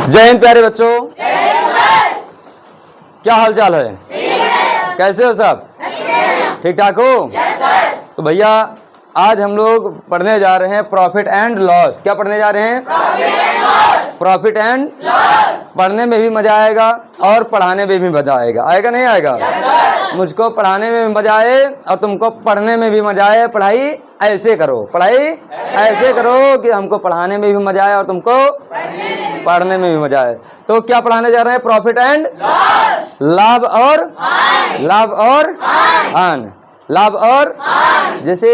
जय हिंद प्यारे बच्चों। क्या हाल चाल है? कैसे हो सब? ठीक ठाक हो? तो भैया आज हम लोग पढ़ने जा रहे हैं प्रॉफिट एंड लॉस। क्या पढ़ने जा रहे हैं? Profit and loss. पढ़ने में भी मजा आएगा और पढ़ाने में भी मजा आएगा। आएगा नहीं आएगा? मुझको पढ़ाने में भी मजा आए और तुमको पढ़ने में भी मजा आए। पढ़ाई ऐसे करो, पढ़ाई ऐसे करो कि हमको पढ़ाने में भी मजा आए और तुमको पढ़ने में भी मजा आए। तो क्या पढ़ाने जा रहे हैं? Profit and loss. लाभ और हानि। लाभ और जैसे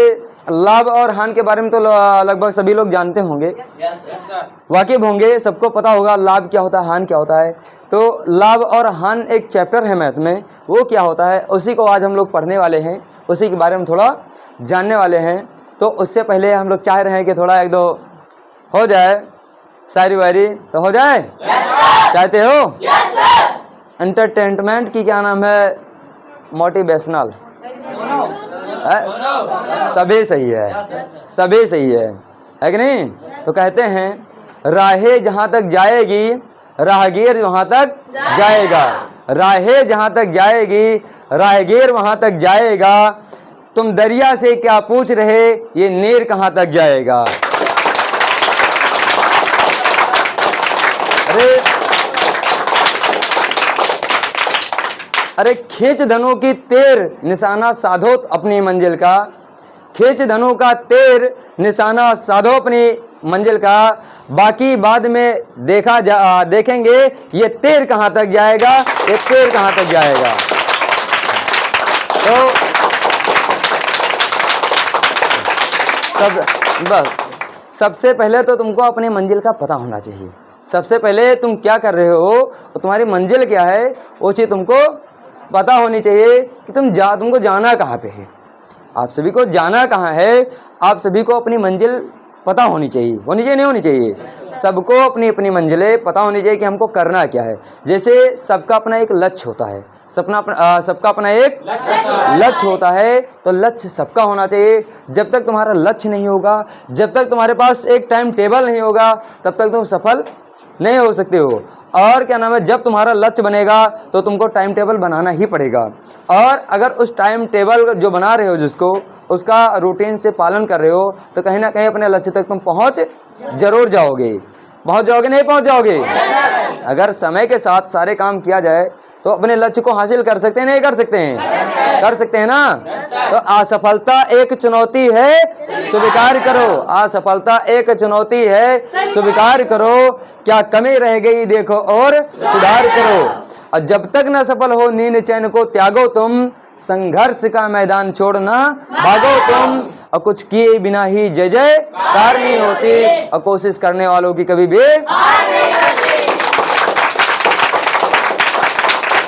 लाभ और हानि के बारे में तो लगभग सभी लोग जानते होंगे, वाकिफ होंगे, सबको पता होगा लाभ क्या होता है, हानि क्या होता है। तो लाभ और हानि एक चैप्टर है मैथ में, वो क्या होता है उसी को आज हम लोग पढ़ने वाले हैं, उसी के बारे में थोड़ा जानने वाले हैं। तो उससे पहले हम लोग चाह रहे हैं कि थोड़ा एक दो हो जाए शायरी वायरी, तो हो जाए? चाहते हो? एंटरटेनमेंट की क्या नाम है, मोटिवेशनल, सभी सही है, सभी सही है कि नहीं? तो कहते हैं राहें जहाँ तक जाएगी राहगीर वहाँ तक जाएगा, राहें जहाँ तक जाएगी राहगीर वहाँ तक जाएगा, तुम दरिया से क्या पूछ रहे ये नीर कहाँ तक जाएगा। अरे खींच धनु की तीर निशाना साधो अपनी मंजिल का, खींच धनु का तीर निशाना साधो अपनी मंजिल का, बाकी बाद में देखेंगे ये तीर कहाँ तक जाएगा, ये तीर कहाँ तक जाएगा। तो बस सबसे पहले तो तुमको अपनी मंजिल का पता होना चाहिए। सबसे पहले तुम क्या कर रहे हो और तुम्हारी मंजिल क्या है वो चीज़ तुमको पता होनी चाहिए कि तुमको जाना कहाँ पे है। आप सभी को जाना कहाँ है, आप सभी को अपनी मंजिल पता होनी चाहिए। होनी चाहिए नहीं होनी चाहिए? सबको अपनी अपनी मंजिलें पता होनी चाहिए कि हमको करना क्या है। जैसे सबका अपना एक लक्ष्य होता है, सबका अपना एक लक्ष्य होता है, तो लक्ष्य सबका होना चाहिए। जब तक तुम्हारा लक्ष्य नहीं होगा, जब तक तुम्हारे पास एक टाइम टेबल नहीं होगा, तब तक तुम सफल नहीं हो सकते हो। और क्या नाम है, जब तुम्हारा लक्ष्य बनेगा तो तुमको टाइम टेबल बनाना ही पड़ेगा। और अगर उस टाइम टेबल जो बना रहे हो जिसको, उसका रूटीन से पालन कर रहे हो, तो कहीं ना कहीं अपने लक्ष्य तक तुम पहुंच जरूर जाओगे। पहुंच जाओगे नहीं पहुंच जाओगे? अगर समय के साथ सारे काम किया जाए तो अपने लक्ष्य को हासिल कर सकते हैं नहीं कर सकते हैं? कर सकते हैं ना। तो असफलता एक चुनौती है स्वीकार करो, असफलता एक चुनौती है स्वीकार करो, क्या कमी रह गई देखो और सुधार करो, और जब तक न सफल हो नींद चैन को त्यागो तुम, संघर्ष का मैदान छोड़ना भागो तुम, और कुछ किए बिना ही जय जय कार नहीं होती, और कोशिश करने वालों की कभी भी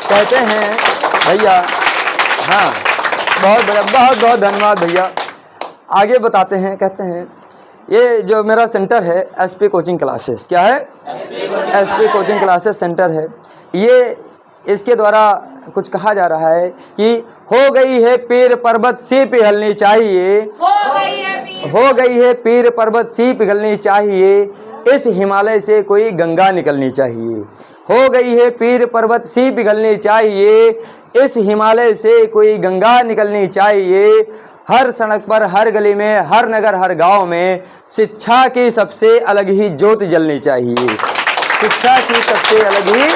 कहते हैं भैया। हाँ बहुत बड़ा, बहुत बहुत धन्यवाद भैया। आगे बताते हैं, कहते हैं ये जो मेरा सेंटर है एसपी कोचिंग क्लासेस, क्या है? एसपी कोचिंग क्लासेस सेंटर है। ये इसके द्वारा कुछ कहा जा रहा है कि हो गई है पीर पर्वत सी पिघलनी चाहिए, हो गई है पीर पर्वत सी पिघलनी चाहिए, इस हिमालय से कोई गंगा निकलनी चाहिए, हो गई है पीर पर्वत सी पिघलनी चाहिए, इस हिमालय से कोई गंगा निकलनी चाहिए, हर सड़क पर हर गली में हर नगर हर गांव में शिक्षा की सबसे अलग ही ज्योति जलनी चाहिए, शिक्षा की सबसे अलग ही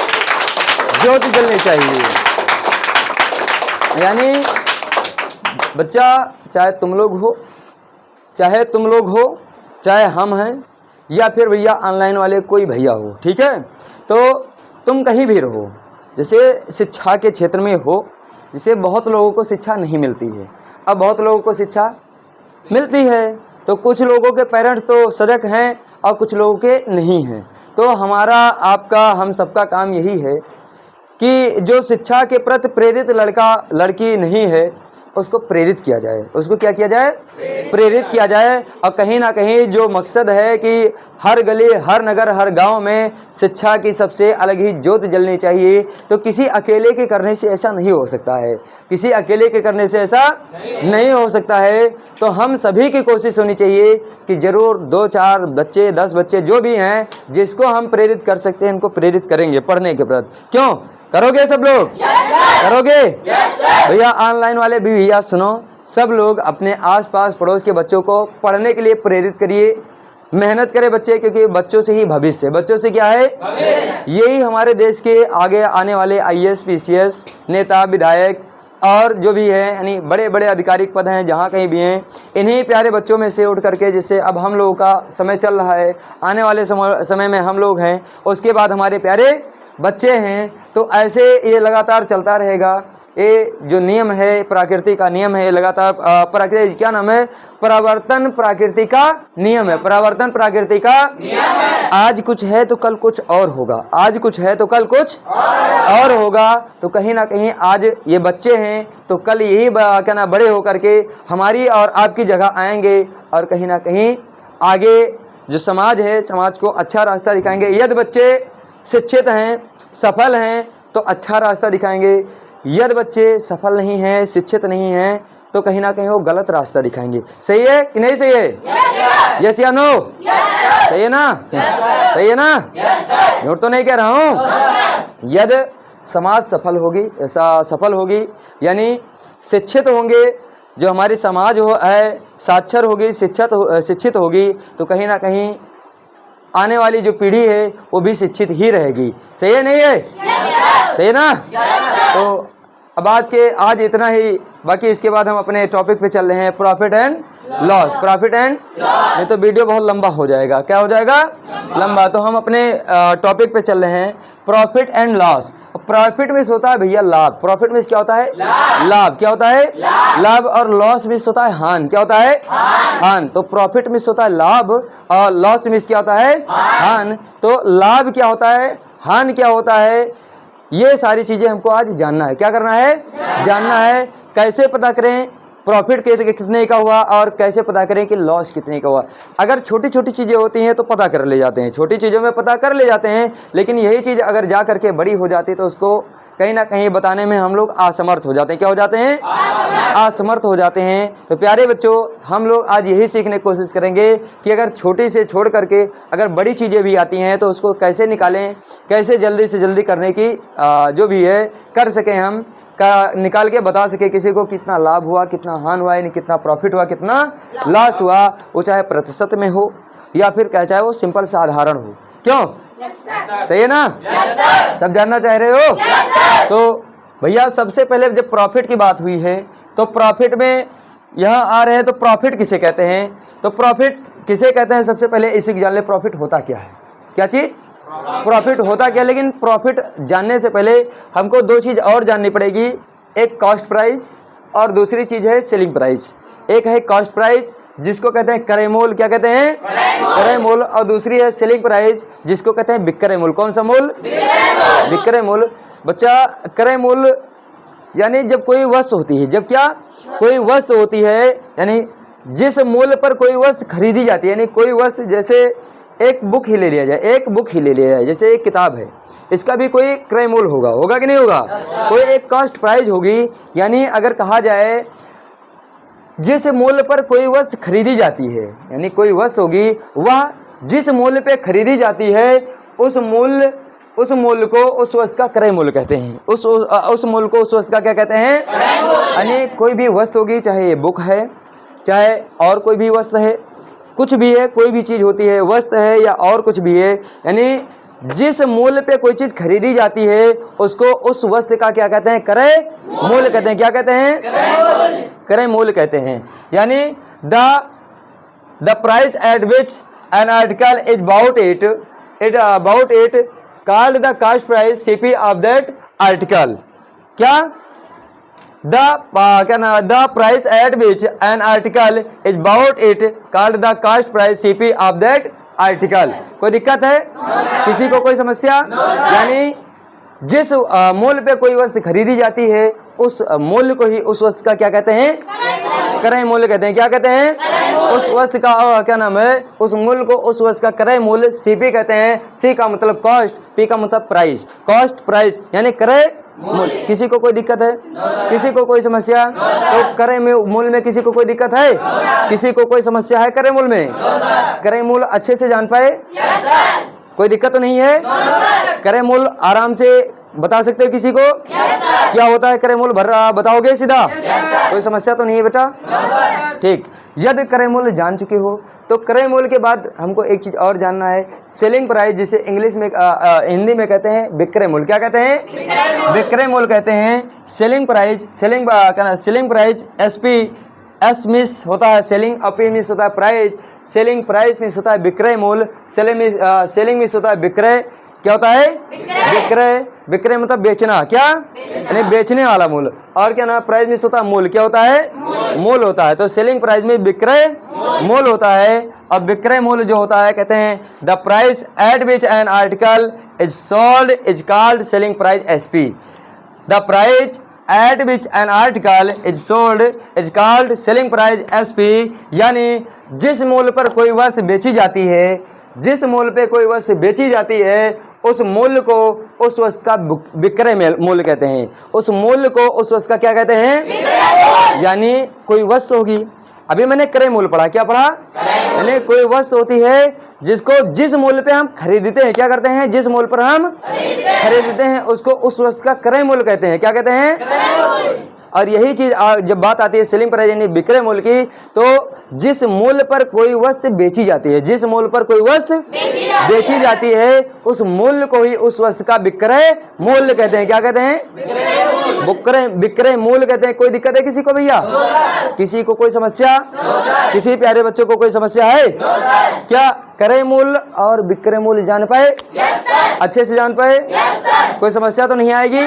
ज्योति जलनी चाहिए। यानी बच्चा चाहे तुम लोग हो, चाहे हम हैं, या फिर भैया ऑनलाइन वाले कोई भैया हो, ठीक है? तो तुम कहीं भी रहो, जैसे शिक्षा के क्षेत्र में हो, जैसे बहुत लोगों को शिक्षा नहीं मिलती है, अब बहुत लोगों को शिक्षा मिलती है, तो कुछ लोगों के पेरेंट्स तो सजग हैं और कुछ लोगों के नहीं हैं। तो हमारा आपका हम सबका काम यही है कि जो शिक्षा के प्रति प्रेरित लड़का लड़की नहीं है उसको प्रेरित किया जाए, उसको क्या किया जाए, प्रेरित किया जाए। और कहीं ना कहीं जो मकसद है कि हर गली, हर नगर, हर गांव में शिक्षा की सबसे अलग ही ज्योत जलनी चाहिए। तो किसी अकेले के करने से ऐसा नहीं हो सकता है, किसी अकेले के करने से ऐसा नहीं हो सकता है। तो हम सभी की कोशिश होनी चाहिए कि जरूर 2-4 बच्चे, 10 बच्चे जो भी हैं, जिसको हम प्रेरित कर सकते हैं, इनको प्रेरित करेंगे पढ़ने के प्रति। क्यों करोगे सब लोग? करोगे? भैया ऑनलाइन वाले भी भैया सुनो, सब लोग अपने आसपास पड़ोस के बच्चों को पढ़ने के लिए प्रेरित करिए, मेहनत करें बच्चे, क्योंकि बच्चों से ही भविष्य है। बच्चों से क्या है? यही हमारे देश के आगे आने वाले IAS, PCS नेता, विधायक और जो भी है, यानी बड़े बड़े आधिकारिक पद हैं जहाँ कहीं भी हैं, इन्हीं प्यारे बच्चों में से उठ करके, जैसे अब हम लोगों का समय चल रहा है, आने वाले समय में हम लोग हैं, उसके बाद हमारे प्यारे बच्चे हैं। तो ऐसे ये लगातार चलता रहेगा। ये जो नियम है, प्रकृति का नियम है, लगातार प्रकृति, क्या नाम है, परिवर्तन प्रकृति का नियम है, परिवर्तन प्रकृति का नियम है। आज कुछ है तो कल कुछ और होगा, आज कुछ है तो कल कुछ और होगा। तो कहीं ना कहीं आज ये बच्चे हैं तो कल यही क्या ना बड़े होकर के हमारी और आपकी जगह आएंगे, और कहीं ना कहीं आगे जो समाज है, समाज को अच्छा रास्ता दिखाएंगे। यदि बच्चे शिक्षित हैं, सफल हैं, तो अच्छा रास्ता दिखाएंगे। यदि बच्चे सफल नहीं हैं, शिक्षित नहीं हैं, तो कहीं ना कहीं वो गलत रास्ता दिखाएंगे। सही है कि नहीं सही है? यस या नो? सही है ना? सही है ना? झूठ तो नहीं कह रहा हूँ। यदि समाज सफल होगी, ऐसा सफल होगी, यानी शिक्षित होंगे, जो हमारी समाज है साक्षर होगी, शिक्षित होगी, तो कहीं ना कहीं आने वाली जो पीढ़ी है वो भी शिक्षित ही रहेगी। सही है नहीं है? सही है ना? तो अब आज इतना ही, बाकी इसके बाद हम अपने टॉपिक पे चल रहे हैं, profit and loss. Profit and, नहीं तो वीडियो बहुत लंबा हो जाएगा। क्या हो जाएगा? लंबा। तो हम अपने टॉपिक पे चल रहे हैं, प्रॉफिट एंड लॉस। प्रॉफिट में होता है भैया लाभ। प्रॉफिट में क्या होता है? लाभ। क्या होता है? लाभ। और लॉस में होता है हान। क्या होता है? हान। तो प्रॉफिट में होता है लाभ और लॉस में क्या होता है? हान। तो लाभ क्या होता है, हान क्या होता है, ये सारी चीजें हमको आज जानना है। क्या करना है? जानना है। कैसे पता करें प्रॉफिट कितने का हुआ और कैसे पता करें कि लॉस कितने का हुआ। अगर छोटी छोटी चीज़ें होती हैं तो पता कर ले जाते हैं, छोटी चीज़ों में पता कर ले जाते हैं, लेकिन यही चीज़ अगर जा करके बड़ी हो जाती तो उसको कहीं ना कहीं बताने में हम लोग असमर्थ हो जाते हैं। क्या हो जाते हैं? असमर्थ हो जाते हैं। तो प्यारे बच्चों, हम लोग आज यही सीखने की कोशिश करेंगे कि अगर छोटी से छोड़ करके अगर बड़ी चीज़ें भी आती हैं तो उसको कैसे निकालें, कैसे जल्दी से जल्दी करने की जो भी है कर सकें, हम का निकाल के बता सके किसी को कितना लाभ हुआ, कितना हान हुआ, यानी कितना प्रॉफिट हुआ, कितना लॉस हुआ। वो चाहे प्रतिशत में हो या फिर क्या चाहे वो सिंपल साधारण हो। क्यों? सही है ना? सब जानना चाह रहे हो? तो भैया सबसे पहले जब प्रॉफिट की बात हुई है तो प्रॉफिट में यहाँ आ रहे हैं, तो प्रॉफिट किसे कहते हैं? तो प्रॉफिट किसे कहते हैं सबसे पहले इसी जान ले। प्रॉफिट होता क्या है? क्या चीज? प्रॉफिट होता क्या? लेकिन प्रॉफिट जानने से पहले हमको दो चीज़ और जाननी पड़ेगी, एक कॉस्ट प्राइस और दूसरी चीज़ है सेलिंग प्राइस। एक है कॉस्ट प्राइस जिसको कहते हैं क्रय मूल्य। क्या कहते हैं? क्रय मूल्य। और दूसरी है सेलिंग प्राइस जिसको कहते हैं विक्रय मूल्य। कौन सा मूल्य? विक्रय मूल्य। बच्चा क्रय मूल्य यानी जब कोई वस्तु होती है, जब क्या कोई वस्तु होती है, यानी जिस मूल्य पर कोई वस्तु खरीदी जाती है, यानी कोई वस्तु, जैसे एक बुक ही ले लिया जाए, एक बुक ही ले लिया जाए, जैसे एक किताब है, इसका भी कोई क्रय मूल्य होगा, होगा कि नहीं होगा? कोई एक कॉस्ट प्राइस होगी। यानी अगर कहा जाए जिस मूल्य पर कोई वस्तु खरीदी जाती है, यानी कोई वस्तु होगी, वह जिस मूल्य पे खरीदी जाती है उस मूल्य को उस वस्तु का क्रय मूल्य कहते हैं। उस मूल्य को उस वस्तु का क्या कहते हैं? यानी कोई भी वस्तु होगी, चाहे ये बुक है, चाहे और कोई भी वस्तु है, कुछ भी है, कोई भी चीज़ होती है, वस्तु है या और कुछ भी है, यानी जिस मूल्य पे कोई चीज़ खरीदी जाती है उसको उस वस्तु का क्या कहते हैं? क्रय मूल्य कहते हैं। क्या कहते हैं? क्रय मूल्य कहते हैं। यानी the price at which an article is about it called the cost price CP of that article. क्या? The price at which an article is bought it called the cost price CP of that article. कोई दिक्कत है? किसी को कोई समस्या? यानी जिस मूल्य पे कोई वस्तु खरीदी जाती है उस मूल्य को ही उस वस्तु का क्या कहते हैं? क्रय मूल्य कहते हैं। क्या कहते हैं? उस वस्तु का क्या नाम है? उस मूल्य को उस वस्तु का क्रय मूल्य सीपी कहते हैं। सी का मतलब कॉस्ट, पी का मतलब प्राइस। कॉस्ट प्राइस यानी क्रय मूल्य। किसी को कोई दिक्कत है? किसी को कोई समस्या? तो क्रय मूल्य में किसी को कोई दिक्कत है? किसी को कोई समस्या है क्रय मूल्य में? क्रय मूल्य अच्छे से जान पाए? कोई दिक्कत तो नहीं है? क्रय मूल्य आराम से बता सकते हो किसी को? क्या होता है क्रय मूल्य? बताओगे सीधा? कोई समस्या तो नहीं है बेटा? ठीक। यदि क्रय मूल्य जान चुके हो तो क्रय मूल्य के बाद हमको एक चीज और जानना है, सेलिंग प्राइस, जिसे इंग्लिश में हिंदी में कहते हैं विक्रय मूल्य। क्या कहते हैं? विक्रय मूल्य कहते हैं। Selling price, selling price SP, S miss होता है सेलिंग, अपी मिस होता है प्राइस। सेलिंग प्राइस मिस होता है विक्रय मूल्य, सेलिंग मिस होता है विक्रय। क्या होता है? विक्रय। विक्रय मतलब बेचना। क्या? यानी बेचने वाला मूल्य। और क्या ना प्राइस मिस होता है मूल्य। क्या होता है? मूल्य होता है। तो सेलिंग प्राइस में विक्रय मूल्य होता है। और विक्रय मूल्य जो होता है कहते हैं the price at which an article is sold is called selling price SP. The price at which an article is sold is called selling price SP. यानी जिस मूल्य पर कोई वस्तु बेची जाती है, जिस मूल्य पे कोई वस्तु बेची जाती है उस मूल्य को उस वस्तु का विक्रय मूल्य कहते हैं। उस मूल्य को उस वस्तु का क्या कहते हैं? यानी कोई वस्तु होगी, अभी मैंने क्रय मूल्य पढ़ा। क्या पढ़ा? यानी कोई वस्तु होती है जिसको जिस मूल्य पे हम खरीदते हैं, क्या करते हैं? जिस मूल्य पर हम खरीदते हैं उसको उस वस्तु का क्रय मूल्य कहते हैं। क्या कहते हैं? और यही चीज जब बात आती है सेलिंग प्राइस यानी विक्रय मूल्य की, तो जिस मूल्य पर कोई वस्तु बेची जाती है, जिस मूल्य पर कोई वस्तु बेची जाती है उस मूल्य को ही उस वस्तु का विक्रय मूल्य कहते हैं। क्या कहते हैं? विक्रय मूल्य कहते हैं। कोई दिक्कत है किसी को भैया? किसी को कोई समस्या? किसी प्यारे बच्चों को कोई समस्या है? क्या क्रय मूल्य और विक्रय मूल्य जान पाए? अच्छे से जान पाए? कोई समस्या तो नहीं आएगी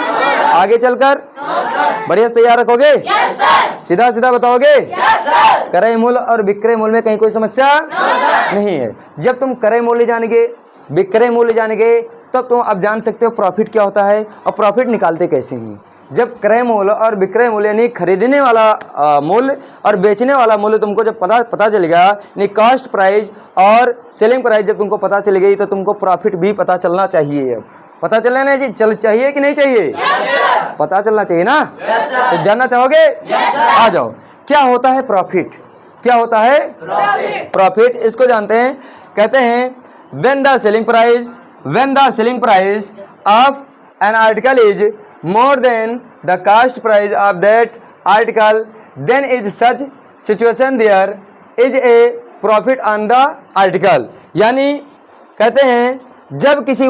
आगे चलकर? बढ़िया तैयार रखोगे? सीधा सीधा बताओगे? क्रय मूल्य और विक्रय मूल्य में कहीं कोई समस्या नहीं है। जब तुम क्रय मूल्य जानेंगे, विक्रय मूल्य जानेंगे, तब तुम अब जान सकते हो प्रॉफिट क्या होता है और प्रॉफिट निकालते कैसे हैं। जब क्रय मूल्य और विक्रय मूल्य यानी खरीदने वाला मूल्य और बेचने वाला मूल्य तुमको जब पता चलेगा, यानी कॉस्ट प्राइस और सेलिंग प्राइस जब तुमको पता चल गई तो तुमको प्रॉफिट भी पता चलना चाहिए। अब पता चलना चाहिए कि नहीं चाहिए? पता चलना चाहिए ना? तो जानना चाहोगे? आ जाओ। क्या होता है प्रॉफिट? क्या होता है प्रॉफिट? इसको जानते हैं। कहते हैं when the selling price of an article is more than the cost price of that article, then is such situation there is a profit on the article। यानी कहते हैं जब किसी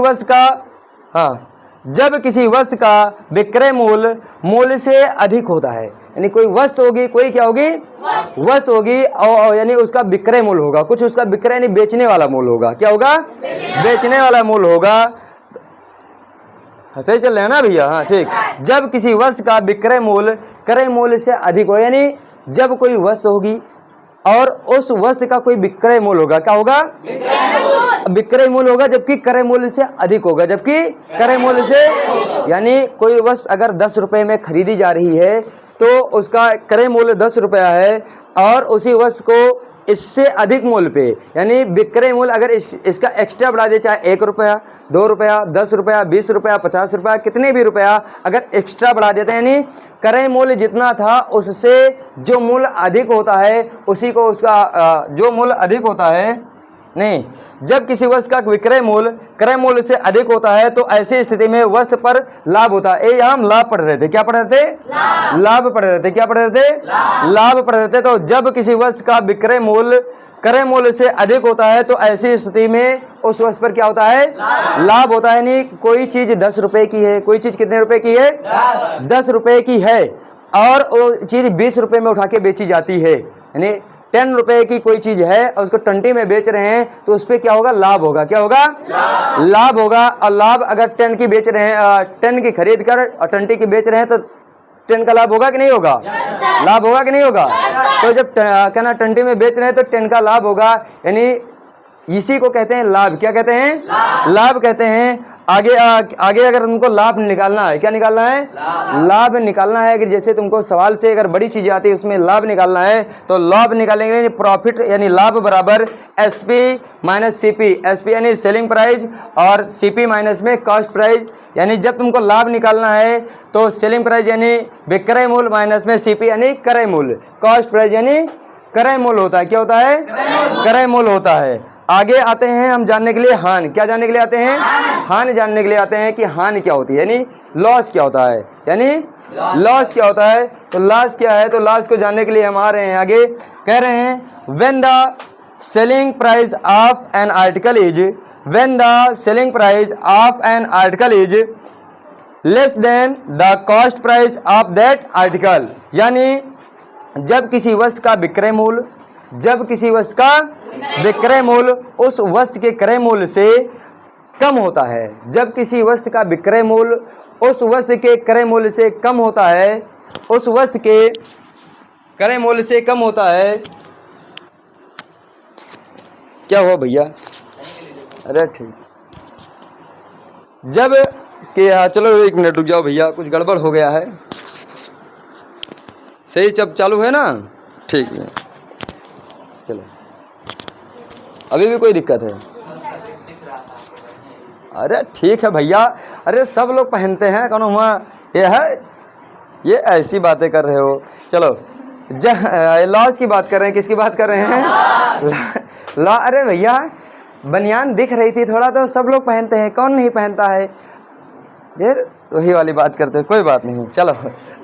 वस्तु का विक्रय मूल्य से अधिक होता है, यानी कोई वस्तु होगी, कोई क्या होगी? वस्तु होगी, और यानी उसका विक्रय मूल्य होगा, कुछ उसका विक्रय यानी बेचने वाला मूल्य होगा। क्या होगा? बेचने वाला मूल्य होगा। सही चल रहे हैं ना भैया? हाँ ठीक। जब किसी वस्तु का विक्रय मूल्य क्रय मूल्य से अधिक हो, यानी जब कोई वस्तु होगी और उस वस्तु का कोई विक्रय मूल्य होगा। क्या होगा? विक्रय मूल्य होगा जबकि क्रय मूल्य से अधिक होगा। जबकि क्रय मूल्य से, यानी कोई वस्तु अगर 10 रुपए में खरीदी जा रही है तो उसका क्रय मूल्य 10 रुपया है और उसी वस्तु को इससे अधिक मूल्य पे, यानी विक्रय मूल्य अगर इसका एक्स्ट्रा बढ़ा दे, चाहे 1 रुपया, 2 रुपया, 10 रुपया, 20 रुपया, 50 रुपया, कितने भी रुपया अगर एक्स्ट्रा बढ़ा देते हैं, यानी क्रय मूल्य जितना था उससे जो मूल्य अधिक होता है उसी को उसका जो मूल्य अधिक होता है, नहीं, जब किसी वस्तु का विक्रय मूल्य क्रय मूल्य से अधिक होता है तो ऐसी स्थिति में वस्तु पर लाभ होता है। यहाँ हम लाभ पढ़ रहे थे। क्या पढ़ रहे थे? लाभ पढ़ रहे थे। क्या पढ़ रहे थे? लाभ पढ़ रहे थे। तो जब किसी वस्तु का विक्रय मूल्य क्रय मूल्य से अधिक होता है तो ऐसी स्थिति में उस वस्तु पर क्या होता है? लाभ होता है। नहीं, कोई चीज 10 रुपए की है, कोई चीज कितने रुपए की है? 10 रुपए की है और वो चीज 20 रुपए में उठा के बेची जाती है, यानी 10 रुपए की कोई चीज है और उसको 20 में बेच रहे हैं तो उस पर क्या होगा? लाभ होगा। क्या होगा? लाभ होगा। और लाभ अगर 10 की बेच रहे हैं, 10 की खरीद कर और 20 की बेच रहे हैं तो 10 का लाभ होगा कि नहीं होगा? लाभ होगा कि नहीं होगा? तो जब क्या ना 20 में बेच रहे हैं तो 10 का लाभ होगा, यानी इसी को कहते हैं लाभ। क्या कहते हैं? लाभ कहते हैं। आगे अगर तुमको लाभ निकालना है, क्या निकालना है? लाभ निकालना है। कि जैसे तुमको सवाल से अगर बड़ी चीजें आती है उसमें लाभ निकालना है, तो लाभ निकालेंगे प्रॉफिट यानी लाभ बराबर एसपी माइनस सीपी। एसपी यानी सेलिंग प्राइस और सीपी माइनस में कॉस्ट प्राइस। यानी जब तुमको लाभ निकालना है तो सेलिंग प्राइस यानी विक्रय मूल्य माइनस में सीपी यानी क्रय मूल्य। कॉस्ट प्राइस यानी क्रय मूल्य होता है। क्या होता है? क्रय मूल्य होता है। आगे आते हैं हम जानने के लिए हानि। क्या जानने के लिए आते हैं? हानि जानने के लिए आते हैं कि हानि क्या होती है, यानी लॉस क्या होता है, यानी लॉस क्या होता है। तो लॉस क्या है? तो लॉस को जानने के लिए हम आ रहे हैं आगे। कह रहे हैं when the selling price of an article is, when the selling price of an article is less than the cost price of that article. यानी जब किसी वस्तु का विक्रय मूल्य, जब किसी वस्तु का विक्रय मूल्य उस वस्तु के क्रय मूल्य से कम होता है, जब किसी वस्तु का विक्रय मूल्य उस वस्तु के क्रय मूल्य से कम होता है, उस वस्तु के क्रय मूल्य से कम होता है। क्या हुआ भैया? अरे ठीक, जब कि चलो 1 मिनट रुक जाओ भैया, कुछ गड़बड़ हो गया है। सही जब चालू है ना? ठीक है, चलो। अभी भी कोई दिक्कत है? अरे ठीक है भैया, अरे सब लोग पहनते हैं, कौन हुआ ये है? ये ऐसी बातें कर रहे हो। चलो लॉस की बात कर रहे हैं। किसकी बात कर रहे हैं? लॉ। अरे भैया बनियान दिख रही थी थोड़ा, तो सब लोग पहनते हैं, कौन नहीं पहनता है? फिर वही वाली बात करते हैं, कोई बात नहीं। चलो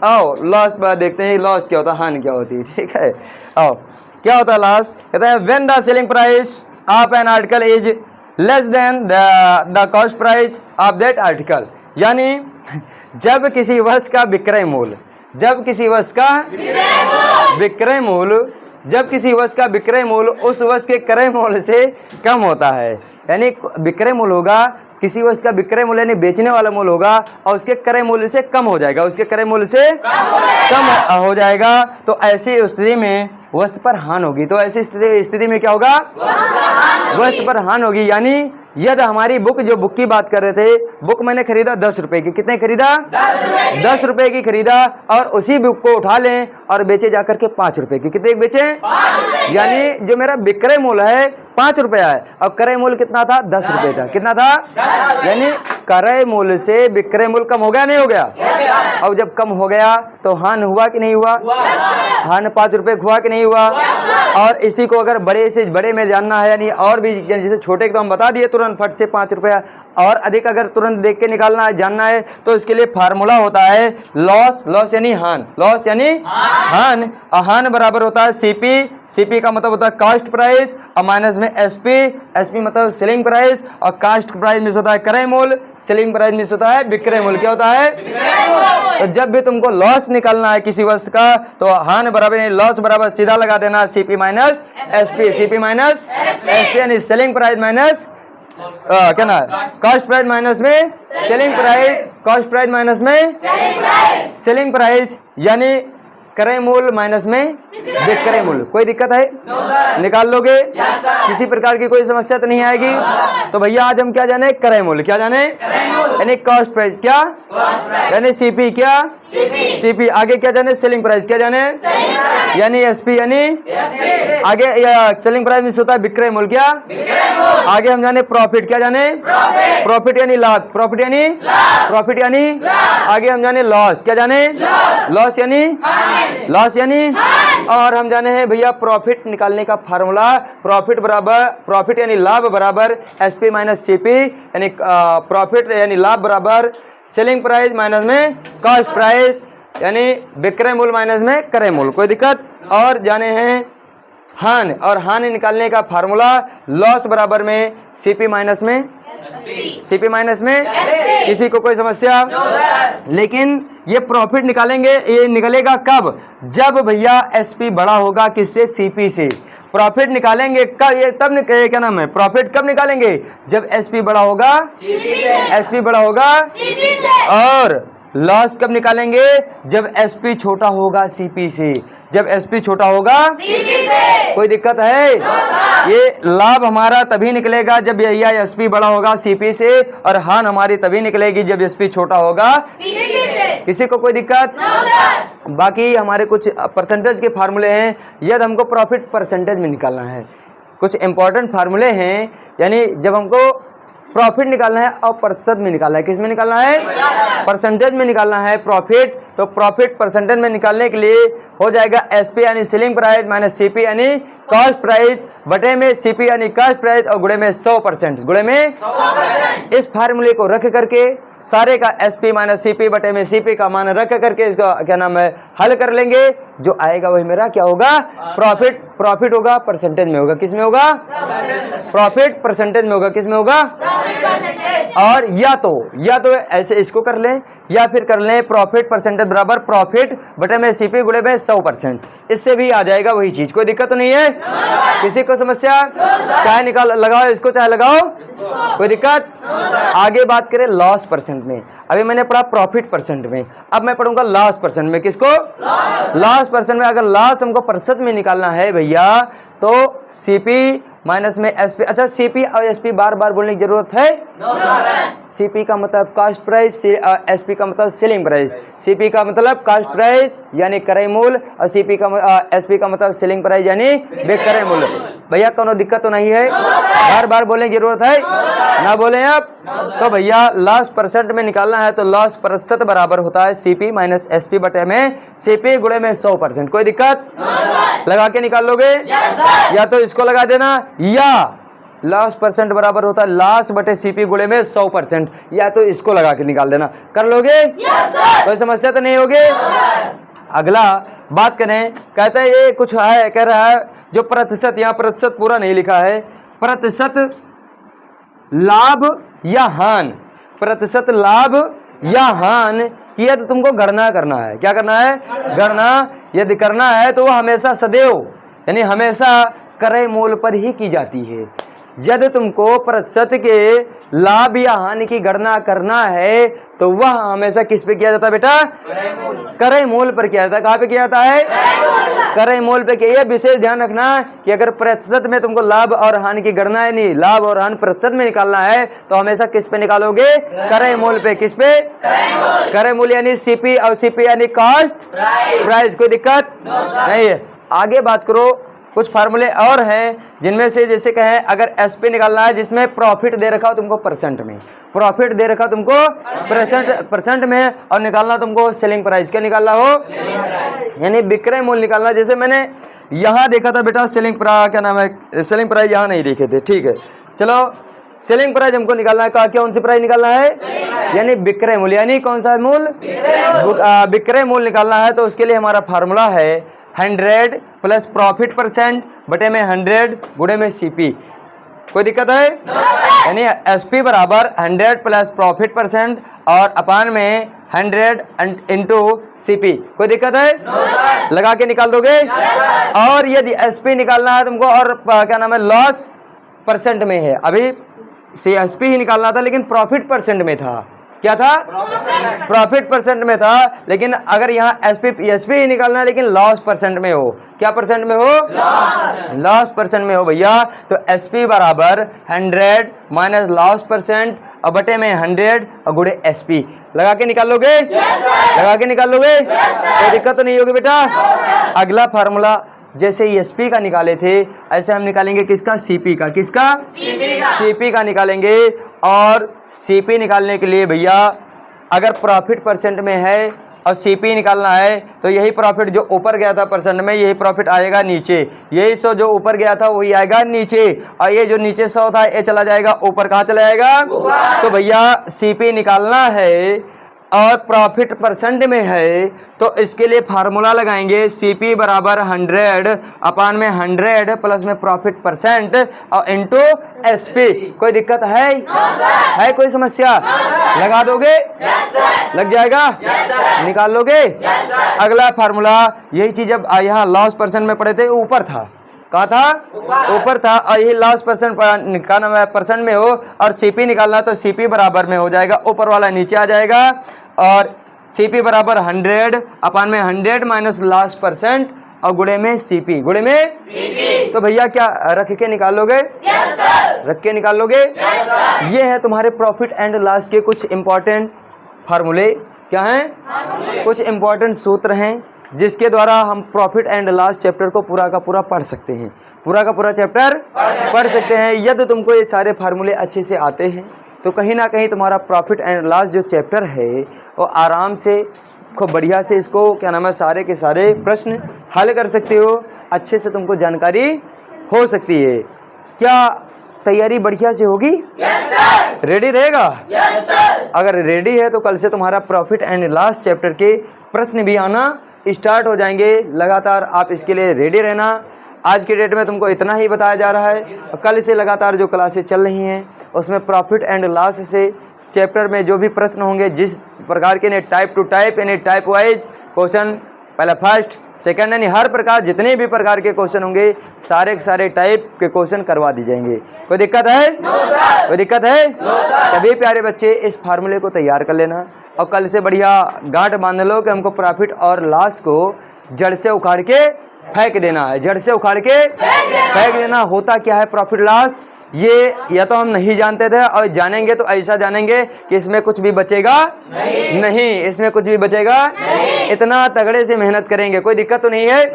आओ लॉस बात देखते हैं, लॉस क्या होता है, हानि क्या होती है। ठीक है, आओ क्या होता है लॉस? कहता है when the selling price of an article is less than the cost price of that article. यानी जब किसी वस्तु का विक्रय मूल्य, जब किसी वस्तु का विक्रय मूल्य, जब किसी वस्तु का विक्रय मूल्य उस वस्तु के क्रय मूल्य से कम होता है। यानी विक्रय मूल्य होगा, किसी वस्तु का विक्रय मूल्य यानी बेचने वाला मूल्य होगा, और उसके क्रय मूल्य से कम हो जाएगा, उसके क्रय मूल्य से कम हो जाएगा। तो ऐसी स्थिति में वस्तु पर हानि होगी। तो ऐसी स्थिति में क्या होगा? वस्तु पर हानि होगी। यानी यदि हमारी बुक, जो बुक की बात कर रहे थे, बुक मैंने खरीदा 10 रुपए की। कितने खरीदा? 10 रुपए की खरीदा, और उसी बुक को उठा लें और बेचे जाकर के 5 रुपए की। कितने बेचे? यानी जो मेरा विक्रय मूल्य है 5 रुपया है, और क्रय मूल्य कितना था? 10 रुपए था। कितना था? यानी क्रय मूल्य से विक्रय मूल्य कम हो गया, नहीं हो गया? और जब कम हो गया तो हानि हुआ कि नहीं हुआ? हानि 5 रुपए हुआ कि नहीं हुआ? और इसी को अगर बड़े से बड़े में जानना है, यानी और भी, जैसे छोटे को तो हम बता दिए तुरंत फट से 5 रुपया, और अधिक अगर तुरंत देख के निकालना है, जानना है, तो इसके लिए फार्मूला होता है लॉस। लॉस यानी हानि, लॉस यानी हानि। और हानि बराबर होता है सीपी। सीपी का मतलब होता है कॉस्ट प्राइस, और माइनस में एसपी। एसपी मतलब सेलिंग प्राइस, और कॉस्ट प्राइस में होता है क्रय मूल्य, सेलिंग प्राइस में होता है विक्रय मूल्य। क्या होता है? तो जब भी तुमको लॉस निकालना है किसी वस्तु का, तो हानि बराबर लॉस बराबर सीधा लगा देना CP minus SP. CP minus SP यानी सेलिंग प्राइस माइनस क्या ना, कॉस्ट प्राइस माइनस में selling price, cost price minus में सेलिंग प्राइस, यानी क्रय मूल्य माइनस में विक्रय मूल्य। कोई दिक्कत है? निकाल लोगे? किसी प्रकार की कोई समस्या तो नहीं आएगी। तो भैया आज हम क्या जाने? क्रय मूल्य। क्या जाने? यानी कॉस्ट प्राइस। क्या? यानी सीपी। क्या? सीपी। आगे क्या जाने? Selling price. क्या जाने? यानी एसपी। यानी आगे सेलिंग प्राइस में होता है विक्रय मूल्य। क्या? आगे हम जाने प्रॉफिट। क्या जाने? प्रॉफिट यानी लाभ। प्रॉफिट यानी प्रॉफिट यानी आगे हम जाने लॉस। क्या जाने? लॉस यानी लॉस यानी। और हम जाने हैं भैया प्रॉफिट निकालने का फार्मूला, प्रॉफिट बराबर, प्रॉफिट यानी लाभ बराबर एसपी माइनस सीपी, यानी प्रॉफिट यानी लाभ बराबर सेलिंग प्राइस माइनस में कॉस्ट प्राइस, यानी विक्रय मूल्य माइनस में क्रय मूल्य। कोई दिक्कत? और जाने हैं हानि, और हानि निकालने का फार्मूला लॉस बराबर में सीपी माइनस में सीपी माइनस में। किसी को कोई समस्या? लेकिन ये प्रॉफिट निकालेंगे, ये निकलेगा कब? जब भैया एसपी बड़ा होगा किससे? सीपी से। प्रॉफिट निकालेंगे कब? ये तब क्या नाम है, प्रॉफिट कब निकालेंगे? जब एसपी बड़ा होगा, एसपी बड़ा होगा, और लॉस कब निकालेंगे? जब एसपी छोटा होगा सीपी से। जब एसपी छोटा होगा सीपी से। कोई दिक्कत है? ये लाभ हमारा तभी निकलेगा जब यह एसपी बड़ा होगा सीपी से, और हान हमारी तभी निकलेगी जब एसपी छोटा होगा सीपी से। किसी को कोई दिक्कत? बाकी हमारे कुछ परसेंटेज के फार्मूले हैं, यदि हमको प्रॉफिट परसेंटेज में निकालना है। कुछ इंपॉर्टेंट फार्मूले हैं, यानी जब हमको प्रॉफिट निकालना है और प्रतिशत में निकालना है। किस में निकालना है? परसेंटेज में निकालना है प्रॉफिट। तो प्रॉफिट परसेंटेज में निकालने के लिए हो जाएगा एसपी यानी सेलिंग प्राइस माइनस सीपी यानी कॉस्ट प्राइस बटे में सीपी यानी कॉस्ट प्राइस और गुणे में 100%। गुणे में 100%। इस फार्मूले को रख करके सारे का एसपी माइनस सीपी बटे में सीपी का मान रख करके इसका क्या नाम है हल कर लेंगे। जो आएगा वही मेरा क्या होगा? प्रॉफिट। प्रॉफिट होगा परसेंटेज में होगा। किस में होगा? प्रॉफिट परसेंटेज में होगा। किस में होगा? और या तो ऐसे इसको कर लें या फिर कर लें प्रॉफिट परसेंटेज बराबर प्रॉफिट बटे में सीपी गुणे में 100%। इससे भी आ जाएगा वही चीज। कोई दिक्कत तो नहीं है? किसी को समस्या? चाहे निकाल लगाओ इसको, चाहे लगाओ, कोई दिक्कत? आगे बात करें लॉस परसेंट में। अभी मैंने पढ़ा प्रॉफिट परसेंट में, अब मैं पढ़ूंगा लॉस परसेंट में। किसको? लॉस परसेंट में। अगर लॉस हमको प्रतिशत में निकालना है भैया तो सीपी माइनस में एसपी। अच्छा, सीपी और एसपी बार बार बोलने की जरूरत है? सीपी का मतलब कॉस्ट प्राइस, एसपी का मतलब सेलिंग प्राइस। सीपी का मतलब कॉस्ट प्राइस यानी क्रय मूल्य और सीपी का एसपी का मतलब सेलिंग प्राइस यानी विक्रय मूल्य। भैया कोनो दिक्कत तो नहीं है? बार बार बोलने की जरूरत है? ना बोले आप तो भैया लॉस परसेंट में निकालना है तो लॉस प्रतिशत बराबर होता है सीपी माइनस एसपी बटे में सीपी गुणे में 100%। कोई दिक्कत? लगा के निकाल लोगे? या तो इसको लगा देना, या लॉस परसेंट बराबर होता है लॉस बटे सीपी गुणे में 100%, या तो इसको लगा के निकाल देना। कर लोगे? कोई समस्या तो नहीं होगी? अगला बात करें, कहते हैं ये कुछ है, कह रहा है जो प्रतिशत, यहाँ प्रतिशत पूरा नहीं लिखा है, प्रतिशत लाभ या हान। प्रतिशत लाभ या हान की यदि तुमको गणना करना है, क्या करना है? गणना यदि करना है तो वो हमेशा सदैव यानी हमेशा क्रय मूल्य पर ही की जाती है। यदि तुमको प्रतिशत के लाभ या हानि की गणना करना है तो वह हमेशा किस पे किया जाता है बेटा? क्रय मूल्य पर किया जाता है। कहाँ पे किया जाता है? क्रय मूल्य पे किया। विशेष ध्यान रखना कि अगर प्रतिशत में तुमको लाभ और हानि की गणना है, नहीं लाभ और हानि प्रतिशत में निकालना है तो हमेशा किस पे निकालोगे? क्रय मूल्य पे। किस पे? क्रय मूल्य यानी सीपी और सीपी यानी कॉस्ट प्राइस। कोई दिक्कत नहीं है? आगे बात करो, कुछ फार्मूले और हैं जिनमें से जैसे कहें अगर एसपी निकालना है जिसमें प्रॉफिट दे रखा हो तुमको परसेंट में, प्रॉफिट दे रखा तुमको परसेंट में, और निकालना तुमको सेलिंग प्राइस। क्या निकालना हो? यानी विक्रय मूल्य निकालना। जैसे मैंने यहाँ देखा था बेटा सेलिंग प्राइस, क्या नाम है, सेलिंग प्राइस यहाँ नहीं देखे थे, ठीक है। चलो सेलिंग प्राइस हमको निकालना है, कौन सी प्राइस निकालना है? यानी विक्रय मूल्य। यानी कौन सा मूल्य? विक्रय मूल्य निकालना है। तो उसके लिए हमारा फार्मूला है 100 प्लस प्रॉफिट परसेंट बटे में 100 गुणे में सीपी। कोई दिक्कत है? यानी एसपी बराबर 100 प्लस प्रॉफिट परसेंट और अपान में 100 इंटू सीपी। कोई दिक्कत है? लगा के निकाल दोगे? और यदि एसपी निकालना है तुमको और क्या नाम है लॉस परसेंट में है, अभी एसपी ही निकालना था लेकिन प्रॉफिट परसेंट में था। क्या था? प्रॉफिट परसेंट में था, लेकिन अगर यहाँ एसपी ही निकालना है लेकिन लॉस परसेंट में हो। क्या परसेंट में हो? लॉस परसेंट में हो भैया। तो एसपी बराबर 100 माइनस लॉस परसेंट और बटे में 100 और गुणे एसपी। लगा के निकाल लोगे? लगा के निकाल लोगे? कोई दिक्कत तो नहीं होगी बेटा? अगला फार्मूला जैसे एसपी का निकाले थे ऐसे हम निकालेंगे किसका? सीपी का। किसका? सीपी का निकालेंगे। और सीपी निकालने के लिए भैया अगर प्रॉफिट परसेंट में है और सीपी निकालना है तो यही प्रॉफिट जो ऊपर गया था परसेंट में, यही प्रॉफिट आएगा नीचे। यही 100 जो ऊपर गया था वही आएगा नीचे, और ये जो नीचे 100 था ये चला जाएगा ऊपर। कहाँ चला जाएगा? तो भैया सीपी निकालना है और प्रॉफिट परसेंट में है तो इसके लिए फार्मूला लगाएंगे सीपी बराबर 100 अपान में 100 प्लस में प्रॉफिट परसेंट और इनटू एसपी। कोई दिक्कत है? है कोई समस्या? लगा दोगे? लग जाएगा? निकाल लोगे? अगला फार्मूला यही चीज अब यहाँ लॉस परसेंट में पढ़े थे, ऊपर था। कहा था? ऊपर था। और यही लास्ट परसेंट में हो और सीपी निकालना तो सीपी बराबर में हो जाएगा, ऊपर वाला नीचे आ जाएगा और CP बराबर 100 अपान में 100 माइनस लास्ट परसेंट और गुणे में CP, गुणे में CP। तो भैया क्या रख के निकालोगे? Yes sir. रख के निकालोगे? Yes sir. ये है तुम्हारे प्रॉफिट एंड लॉस के कुछ इंपॉर्टेंट फार्मूले। क्या हैं? कुछ इंपॉर्टेंट सूत्र हैं जिसके द्वारा हम प्रॉफिट एंड लॉस चैप्टर को पूरा का पूरा पढ़ सकते हैं, पूरा का पूरा चैप्टर पढ़ सकते हैं। यदि तुमको ये सारे फार्मूले अच्छे से आते हैं तो कहीं ना कहीं तुम्हारा प्रॉफिट एंड लॉस जो चैप्टर है वो आराम से खूब बढ़िया से इसको क्या नाम है सारे के सारे प्रश्न हल कर सकते हो, अच्छे से तुमको जानकारी हो सकती है। क्या तैयारी बढ़िया से होगी? Yes sir. रेडी रहेगा? Yes sir. अगर रेडी है तो कल से तुम्हारा प्रॉफिट एंड लॉस चैप्टर के प्रश्न भी आना स्टार्ट हो जाएंगे। लगातार आप इसके लिए रेडी रहना। आज के डेट में तुमको इतना ही बताया जा रहा है। कल से लगातार जो क्लासेस चल रही हैं उसमें प्रॉफिट एंड लॉस से चैप्टर में जो भी प्रश्न होंगे, जिस प्रकार के यानी टाइप टू टाइप यानी टाइप वाइज क्वेश्चन, पहले फर्स्ट सेकंड यानी हर प्रकार जितने भी प्रकार के क्वेश्चन होंगे सारे के सारे टाइप के क्वेश्चन करवा दी जाएंगे। कोई दिक्कत है? No sir. कोई दिक्कत है? No sir. सभी प्यारे बच्चे इस फार्मूले को तैयार कर लेना और कल से बढ़िया गांठ बांध लो कि हमको प्रॉफिट और लॉस को जड़ से उखाड़ के फेंक देना है। जड़ से उखाड़ के फेंक देना। होता क्या है प्रॉफिट लॉस, ये या तो हम नहीं जानते थे और जानेंगे तो ऐसा जानेंगे कि इसमें कुछ भी बचेगा नहीं, इसमें कुछ भी बचेगा नहीं। इतना तगड़े से मेहनत करेंगे। कोई दिक्कत तो नहीं है?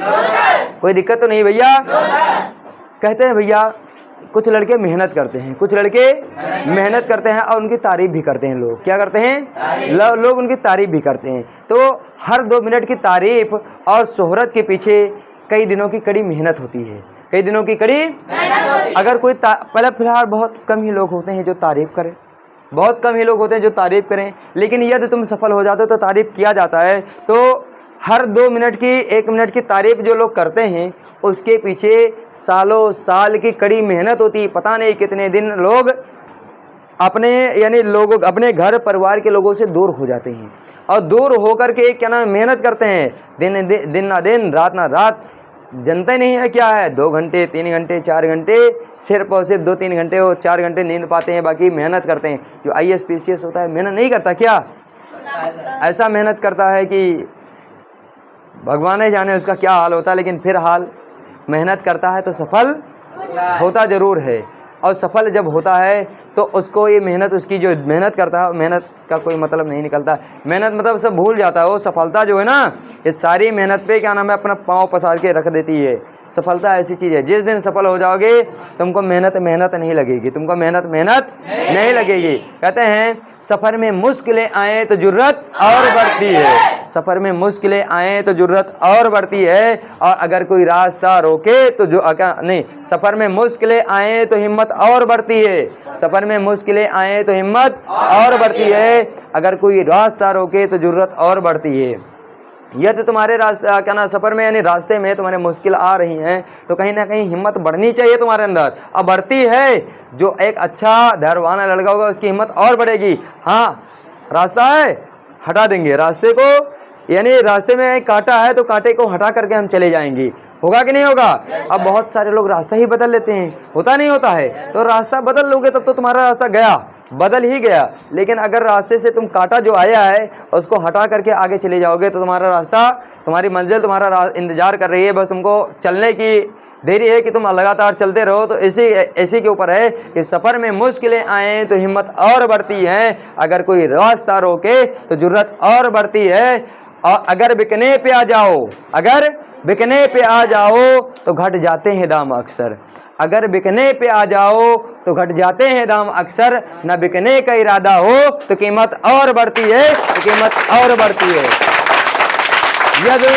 कोई दिक्कत तो नहीं भैया? कहते हैं भैया कुछ लड़के मेहनत करते हैं, कुछ लड़के मेहनत करते हैं और उनकी तारीफ भी करते हैं। लोग क्या करते हैं? लोग उनकी तारीफ भी करते हैं। तो हर 2 मिनट की तारीफ और शोहरत के पीछे कई दिनों की कड़ी मेहनत होती है, कई दिनों की कड़ी अगर कोई पहले फिलहाल बहुत कम ही लोग होते हैं जो तारीफ करें, बहुत कम ही लोग होते हैं जो तारीफ करें, लेकिन यदि तुम सफल हो जाते हो तो तारीफ किया जाता है। तो हर 2 मिनट की 1 मिनट की तारीफ जो लोग करते हैं उसके पीछे सालों साल की कड़ी मेहनत होती है। पता नहीं कितने दिन लोग अपने यानी लोगों अपने घर परिवार के लोगों से दूर हो जाते हैं और दूर होकर के क्या नाम मेहनत करते हैं, दिन ना दिन रात ना रात। जनता नहीं है क्या है 2 घंटे 3 घंटे 4 घंटे सिर्फ और सिर्फ 2-3 घंटे और 4 घंटे नींद पाते हैं, बाकी मेहनत करते हैं। जो IAS PCS होता है मेहनत नहीं करता क्या? ऐसा मेहनत करता है कि भगवान ही जाने उसका क्या हाल होता है, लेकिन फिर हाल मेहनत करता है तो सफल होता ज़रूर है। और सफल जब होता है तो उसको ये मेहनत, उसकी जो मेहनत करता है मेहनत का कोई मतलब नहीं निकलता। मेहनत मतलब सब भूल जाता है। वो सफलता जो है ना ये सारी मेहनत पे क्या नाम है अपना पाँव पसार के रख देती है। सफलता ऐसी चीज़ है जिस दिन सफल हो जाओगे तुमको मेहनत नहीं लगेगी, तुमको मेहनत नहीं लगेगी। कहते हैं सफ़र में मुश्किलें आए तो जुर्रत और बढ़ती है, सफ़र में मुश्किलें आए तो जुर्रत और बढ़ती है। और अगर कोई रास्ता रोके तो जो नहीं, सफ़र में मुश्किलें आए तो हिम्मत और बढ़ती है, सफ़र में मुश्किलें आए तो हिम्मत और बढ़ती है। अगर कोई रास्ता रोके तो जुर्रत और बढ़ती है। यदि तुम्हारे रास्ते क्या ना सफ़र में यानी रास्ते में तुम्हारे मुश्किल आ रही हैं तो कहीं ना कहीं हिम्मत बढ़नी चाहिए तुम्हारे अंदर, और बढ़ती है। जो एक अच्छा धैर्यवान लड़का होगा उसकी हिम्मत और बढ़ेगी। हाँ रास्ता है हटा देंगे रास्ते को, यानी रास्ते में कांटा है तो कांटे को हटा करके हम चले जाएंगे। होगा कि नहीं होगा? अब बहुत सारे लोग रास्ता ही बदल लेते हैं, होता नहीं होता है। तो रास्ता बदल लोगे तब तो तुम्हारा रास्ता गया, बदल ही गया। लेकिन अगर रास्ते से तुम कांटा जो आया है उसको हटा करके आगे चले जाओगे तो तुम्हारा रास्ता, तुम्हारी मंजिल तुम्हारा इंतजार कर रही है। बस तुमको चलने की देरी है कि तुम लगातार चलते रहो। तो इसी के ऊपर है कि सफ़र में मुश्किलें आए तो हिम्मत और बढ़ती है, अगर कोई रास्ता रोके तो जुर्रत और बढ़ती है। और अगर बिकने पे आ जाओ, अगर बिकने पे आ जाओ तो घट जाते हैं दाम अक्सर, अगर बिकने पे आ जाओ तो घट जाते हैं दाम अक्सर। न बिकने का इरादा हो तो कीमत और बढ़ती है, तो कीमत और बढ़ती है। यदि